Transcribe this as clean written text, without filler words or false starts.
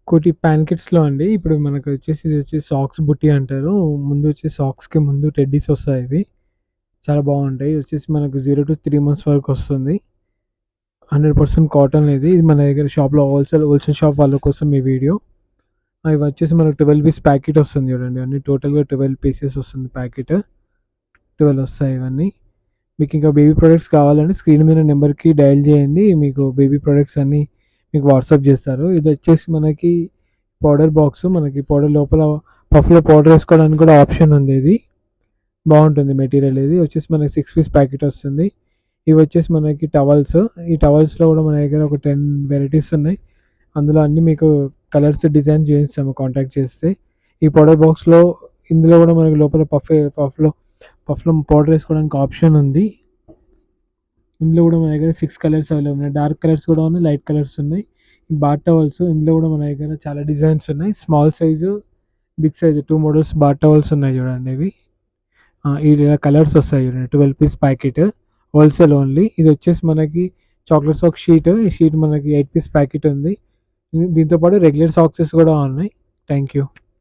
కోటి ప్యాన్‌కిట్స్‌లో అండి. ఇప్పుడు మనకొచ్చేసి ఇది వచ్చేసి సాక్స్ బుట్టి అంటారు. ముందు వచ్చేసి సాక్స్‌కి ముందు టెడ్డీస్ వస్తాయి ఇవి. చాలా బావుంటాయి. ఇది వచ్చేసి మనకు 0-3 మంత్స్ వరకు వస్తుంది. 100% కాటన్ ఇది. ఇది మన దగ్గర షాప్‌లో హోల్సేల్ షాప్ వాళ్ళ కోసం ఈ వీడియో. ఇవి వచ్చేసి మనకు 12 పీస్ ప్యాకెట్ వస్తుంది చూడండి. అన్నీ టోటల్‌గా 12 పీసెస్ వస్తుంది ప్యాకెట్. 12 వస్తాయి ఇవన్నీ. మీకింకా బేబీ ప్రొడక్ట్స్ కావాలంటే స్క్రీన్ మీద నెంబర్‌కి డయల్ చేయండి. మీకు బేబీ ప్రొడక్ట్స్ అన్నీ మీకు వాట్సాప్ చేస్తారు. ఇదొచ్చేసి మనకి పౌడర్ బాక్సు. మనకి పౌడర్ లోపల పఫ్‌లో పౌడర్ ఏసుకోవడానికి కూడా ఆప్షన్ ఉంది ఇది. బావుంటుంది మెటీరియల్ ఇది. వచ్చేసి మనకి 6 పీస్ ప్యాకెట్ వస్తుంది. ఇవి వచ్చేసి మనకి టవల్స్. ఈ టవల్స్‌లో కూడా మన దగ్గర ఒక 10 వెరైటీస్ ఉన్నాయి. అందులో అన్నీ మీకు కలర్స్ డిజైన్ చేయిస్తాము కాంటాక్ట్ చేస్తే. ఈ పౌడర్ బాక్స్‌లో ఇందులో కూడా మనకి లోపల పఫ్‌లో పౌడర్ ఏసుకోవడానికి ఆప్షన్ ఉంది. ఇందులో కూడా మన దగ్గర 6 కలర్స్ అవైలబుల్ ఉన్నాయి. డార్క్ కలర్స్ కూడా ఉన్నాయి. లైట్ కలర్స్ ఉన్నాయి. బాత్ టవల్స్ ఇందులో కూడా మన దగ్గర చాలా డిజైన్స్ ఉన్నాయి. Small size, big size 2 models bath towels ఉన్నాయి చూడండి ఇవి. ఇలా కలర్స్ వస్తాయి చూడండి. 12 పీస్ ప్యాకెట్ హోల్సేల్ ఓన్లీ. ఇది వచ్చేసి మనకి చాక్లెట్ సాక్ షీట్. ఈ షీట్ మనకి 8 పీస్ ప్యాకెట్ ఉంది. దీంతో పాటు రెగ్యులర్ సాక్సెస్ కూడా ఉన్నాయి. Thank you.